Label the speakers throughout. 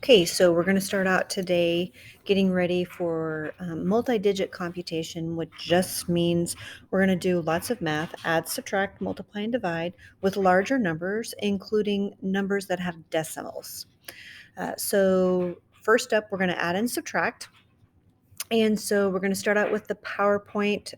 Speaker 1: Okay, so we're going to start out today getting ready for multi-digit computation, which just means we're going to do lots of math, add, subtract, multiply, and divide with larger numbers, including numbers that have decimals. So first up, we're going to add and subtract. And so we're going to start out with the PowerPoint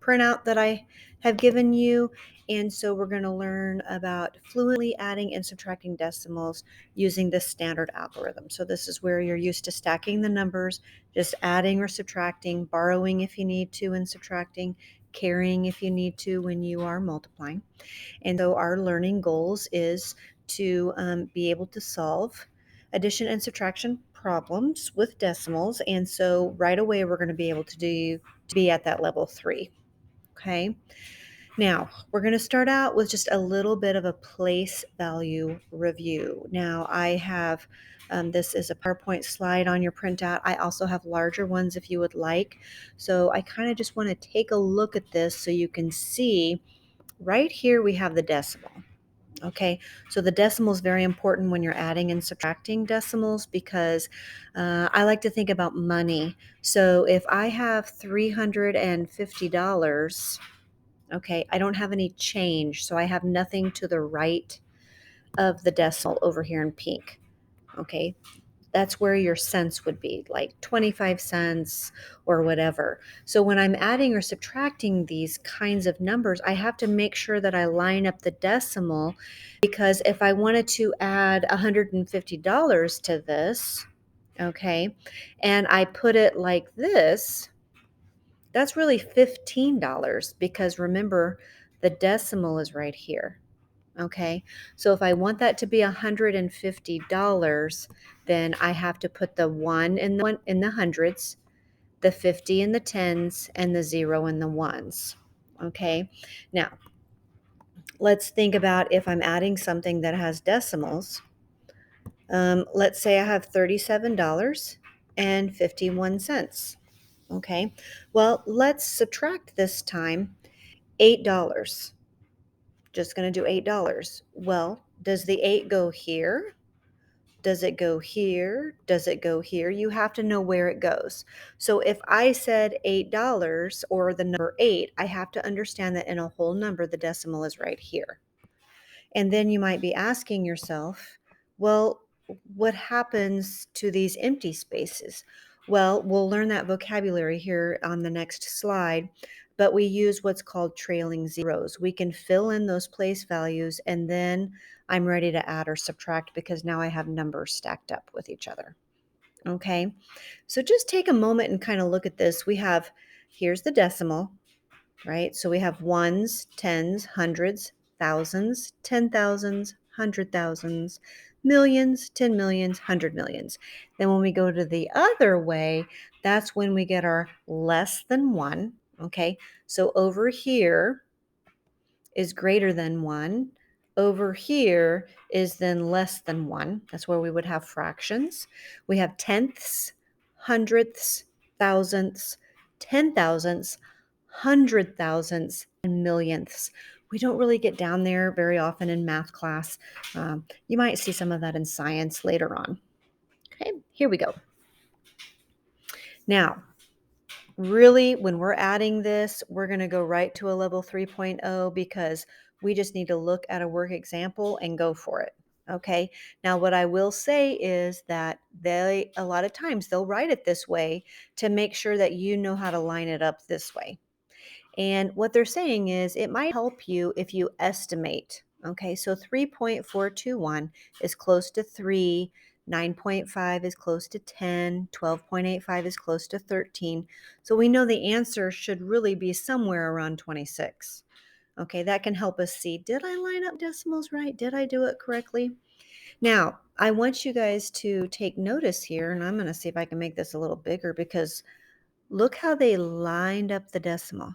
Speaker 1: printout that I have given you. And so we're going to learn about fluently adding and subtracting decimals using the standard algorithm. So this is where you're used to stacking the numbers, just adding or subtracting, borrowing if you need to and subtracting, carrying if you need to when you are multiplying. And so our learning goals is to be able to solve addition and subtraction problems with decimals. And so right away, we're going to be able to be at that level 3. Okay. Now, we're going to start out with just a little bit of a place value review. Now, I have this is a PowerPoint slide on your printout. I also have larger ones if you would like. So I kind of just want to take a look at this so you can see right here we have the decimal. Okay, so the decimal is very important when you're adding and subtracting decimals because I like to think about money. So if I have $350, okay, I don't have any change, so I have nothing to the right of the decimal over here in pink. Okay, that's where your cents would be, like 25 cents or whatever. So when I'm adding or subtracting these kinds of numbers, I have to make sure that I line up the decimal, because if I wanted to add $150 to this, okay, and I put it like this, that's really $15 because remember, the decimal is right here. Okay, so if I want that to be $150, then I have to put the one in the hundreds, the 50 in the tens, and the 0 in the ones. Okay, now let's think about if I'm adding something that has decimals. Let's say I have $37.51. Okay, well, let's subtract this time $8. Just going to do $8. Well, does the 8 go here? Does it go here? Does it go here? You have to know where it goes. So if I said $8 or the number 8, I have to understand that in a whole number, the decimal is right here. And then you might be asking yourself, well, what happens to these empty spaces? Well, we'll learn that vocabulary here on the next slide, but we use what's called trailing zeros. We can fill in those place values, and then I'm ready to add or subtract because now I have numbers stacked up with each other. Okay, so just take a moment and kind of look at this. Here's the decimal, right? So we have ones, tens, hundreds, thousands, 10,000s, 100,000s, millions, 10 millions, 100 millions. Then when we go to the other way, that's when we get our less than 1. Okay, so over here is greater than 1. Over here is then less than 1. That's where we would have fractions. We have tenths, hundredths, thousandths, 10,000ths, 100,000ths, and millionths. We don't really get down there very often in math class. You might see some of that in science later on. Okay, here we go. Now, really, when we're adding this, we're going to go right to a level 3.0 because we just need to look at a work example and go for it. Okay. Now, what I will say is that a lot of times they'll write it this way to make sure that you know how to line it up this way. And what they're saying is it might help you if you estimate. Okay, so 3.421 is close to 3, 9.5 is close to 10, 12.85 is close to 13. So we know the answer should really be somewhere around 26. Okay, that can help us see, did I line up decimals right? Did I do it correctly? Now, I want you guys to take notice here, and I'm going to see if I can make this a little bigger because look how they lined up the decimal.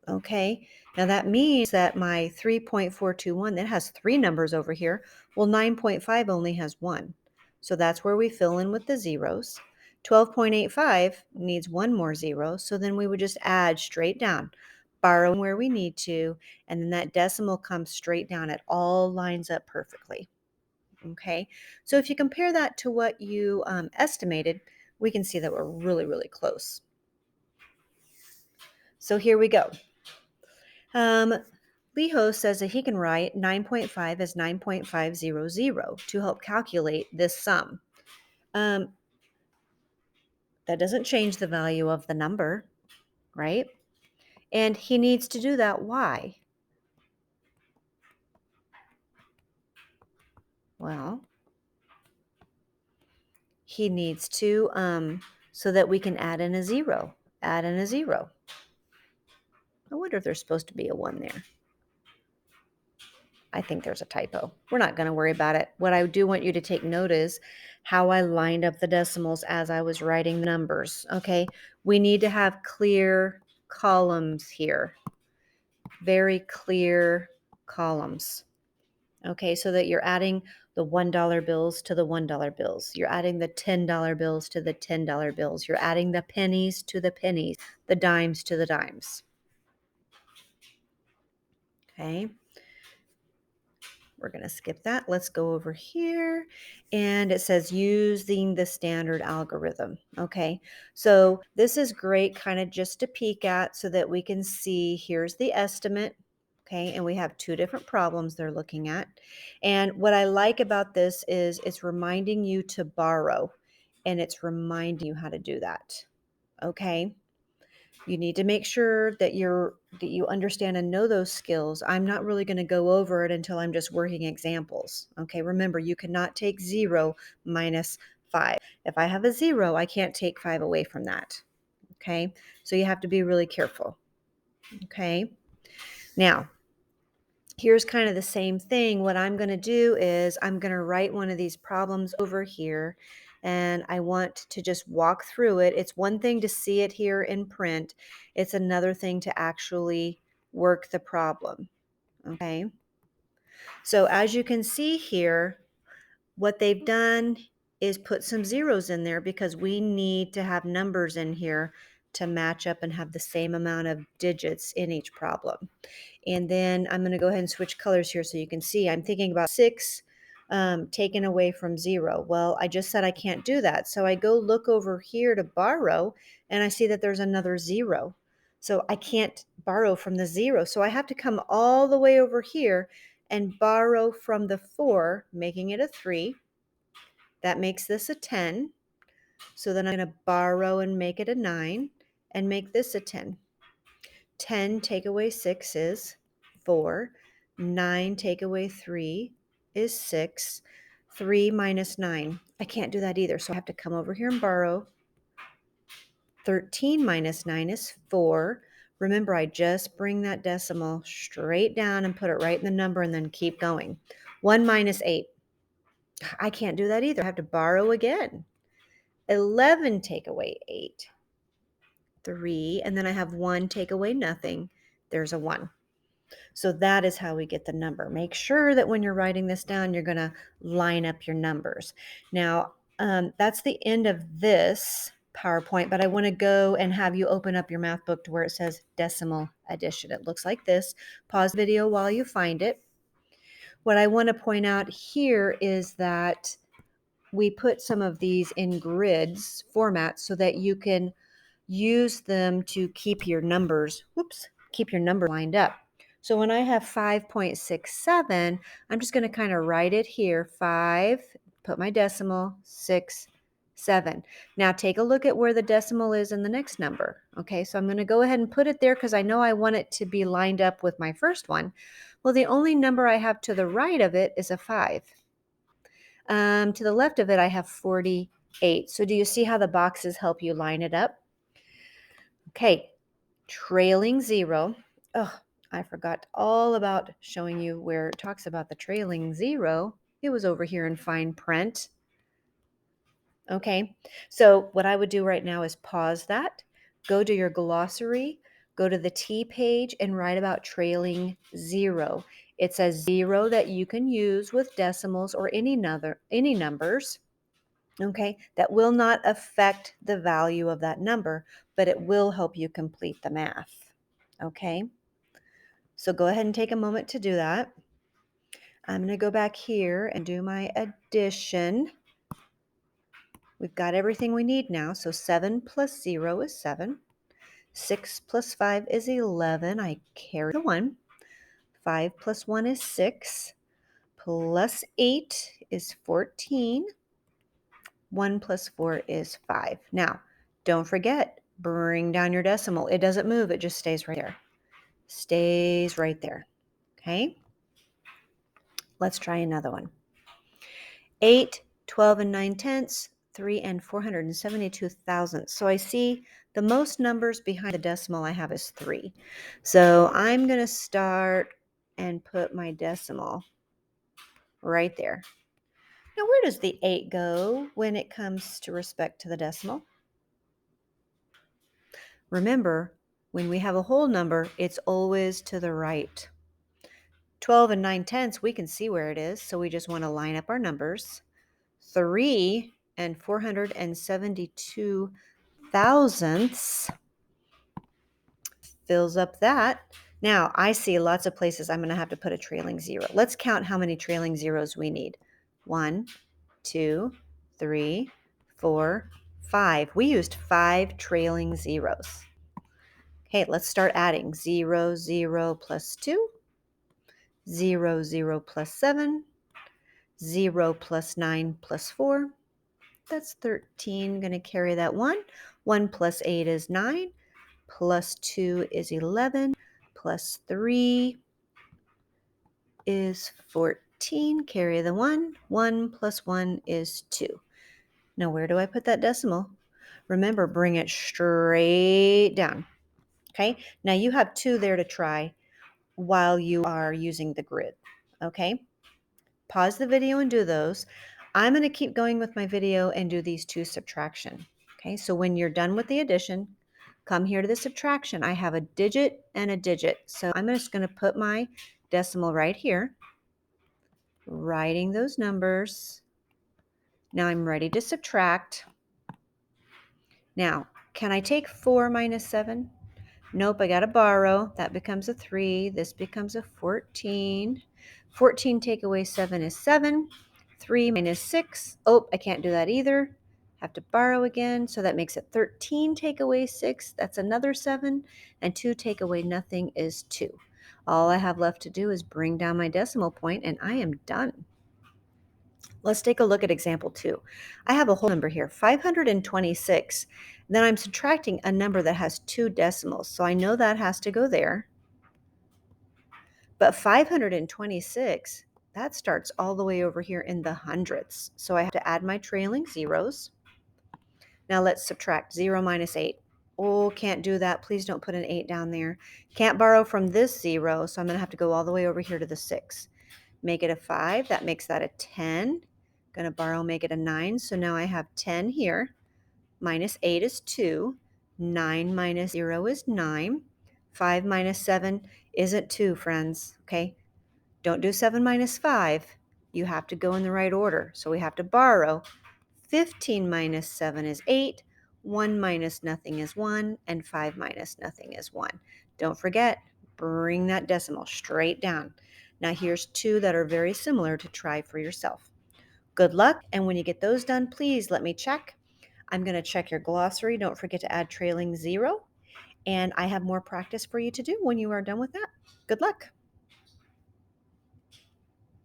Speaker 1: Okay, now that means that my 3.421, that has 3 numbers over here. Well, 9.5 only has 1. So that's where we fill in with the zeros. 12.85 needs 1 more 0. So then we would just add straight down, borrowing where we need to, and then that decimal comes straight down. It all lines up perfectly. Okay, so if you compare that to what you estimated, we can see that we're really, really close. So here we go. Liho says that he can write 9.5 as 9.500 to help calculate this sum. Um, that doesn't change the value of the number, right? And he needs to do that. Why? Well, he needs to, so that we can add in a zero. Add in a zero. I wonder if there's supposed to be a 1 there. I think there's a typo. We're not going to worry about it. What I do want you to take note is how I lined up the decimals as I was writing the numbers. Okay, we need to have clear columns here, very clear columns. Okay, so that you're adding the $1 bills to the $1 bills. You're adding the $10 bills to the $10 bills. You're adding the pennies to the pennies, the dimes to the dimes. Okay. We're going to skip that. Let's go over here. And it says using the standard algorithm. Okay. So this is great kind of just to peek at so that we can see here's the estimate. Okay. And we have two different problems they're looking at. And what I like about this is it's reminding you to borrow and it's reminding you how to do that. Okay. You need to make sure that you understand and know those skills. I'm not really going to go over it until I'm just working examples. Okay, remember, you cannot take 0 minus 5. If I have a 0, I can't take 5 away from that. Okay, so you have to be really careful. Okay, now here's kind of the same thing. What I'm going to do is I'm going to write one of these problems over here and I want to just walk through it. It's one thing to see it here in print. It's another thing to actually work the problem. Okay. So as you can see here, what they've done is put some zeros in there because we need to have numbers in here to match up and have the same amount of digits in each problem. And then I'm going to go ahead and switch colors here so you can see. I'm thinking about 6 taken away from 0. Well, I just said I can't do that. So I go look over here to borrow, and I see that there's another 0. So I can't borrow from the 0. So I have to come all the way over here and borrow from the 4, making it a 3. That makes this a 10. So then I'm going to borrow and make it a 9 and make this a 10. 10 take away 6 is 4. 9 take away 3 is 6. 3 minus 9. I can't do that either, so I have to come over here and borrow. 13 minus 9 is 4. Remember, I just bring that decimal straight down and put it right in the number and then keep going. 1 minus 8. I can't do that either. I have to borrow again. 11 take away 8. 3. And then I have 1 take away nothing. There's a 1. So that is how we get the number. Make sure that when you're writing this down, you're going to line up your numbers. Now, that's the end of this PowerPoint, but I want to go and have you open up your math book to where it says decimal addition. It looks like this. Pause the video while you find it. What I want to point out here is that we put some of these in grids format so that you can use them to keep your numbers, keep your number lined up. So when I have 5.67, I'm just going to kind of write it here, 5, put my decimal, 6, 7. Now take a look at where the decimal is in the next number. Okay, so I'm going to go ahead and put it there because I know I want it to be lined up with my first one. Well, the only number I have to the right of it is a 5. To the left of it, I have 48. So do you see how the boxes help you line it up? Okay, trailing 0. Oh, I forgot all about showing you where it talks about the trailing 0. It was over here in fine print. Okay, so what I would do right now is pause that, go to your glossary, go to the T page and write about trailing 0. It's a 0 that you can use with decimals or any numbers. Okay, that will not affect the value of that number, but it will help you complete the math. Okay, so go ahead and take a moment to do that. I'm going to go back here and do my addition. We've got everything we need now. So 7 plus 0 is 7. 6 plus 5 is 11. I carry the 1. 5 plus 1 is 6. Plus 8 is 14. 1 plus 4 is 5. Now, don't forget, bring down your decimal. It doesn't move. It just stays right there. Stays right there. Okay? Let's try another one. 8, 12 and 9 tenths, 3 and 472 thousandths. So I see the most numbers behind the decimal I have is 3. So I'm going to start and put my decimal right there. Now, where does the 8 go when it comes to respect to the decimal? Remember, when we have a whole number, it's always to the right. 12 and 9 tenths, we can see where it is, so we just want to line up our numbers. 3 and 472 thousandths fills up that. Now, I see lots of places I'm going to have to put a trailing 0. Let's count how many trailing zeros we need. 1, 2, 3, 4, 5. We used 5 trailing zeros. Okay, let's start adding. 0, 0 plus 2, 0, 0 plus 7, 0 plus 9 plus 4. That's 13. Going to carry that 1. 1 plus 8 is 9. Plus 2 is 11. Plus 3 is 14. Carry the 1. 1 plus 1 is 2. Now, where do I put that decimal? Remember, bring it straight down. Okay, now you have 2 there to try while you are using the grid. Okay, pause the video and do those. I'm going to keep going with my video and do these 2 subtraction. Okay, so when you're done with the addition, come here to the subtraction. I have a digit and a digit. So I'm just going to put my decimal right here, writing those numbers. Now I'm ready to subtract. Now, can I take 4 minus 7? Nope, I got to borrow. That becomes a 3. This becomes a 14. 14 take away 7 is 7. 3 minus 6. Oh, I can't do that either. Have to borrow again. So that makes it 13 take away 6. That's another 7. And 2 take away nothing is 2. All I have left to do is bring down my decimal point and I am done. Let's take a look at example 2. I have a whole number here, 526. Then I'm subtracting a number that has 2 decimals. So I know that has to go there. But 526, that starts all the way over here in the hundredths. So I have to add my trailing zeros. Now let's subtract 0 minus 8. Oh, can't do that. Please don't put an 8 down there. Can't borrow from this 0, so I'm going to have to go all the way over here to the 6. Make it a 5. That makes that a 10. Going to borrow, make it a 9. So now I have 10 here. Minus 8 is 2. 9 minus 0 is 9. 5 minus 7 isn't 2, friends. Okay? Don't do 7 minus 5. You have to go in the right order. So we have to borrow. 15 minus 7 is 8. 1 minus nothing is 1. And 5 minus nothing is 1. Don't forget, bring that decimal straight down. Now here's 2 that are very similar to try for yourself. Good luck, and when you get those done, please let me check. I'm going to check your glossary. Don't forget to add trailing 0. And I have more practice for you to do when you are done with that. Good luck.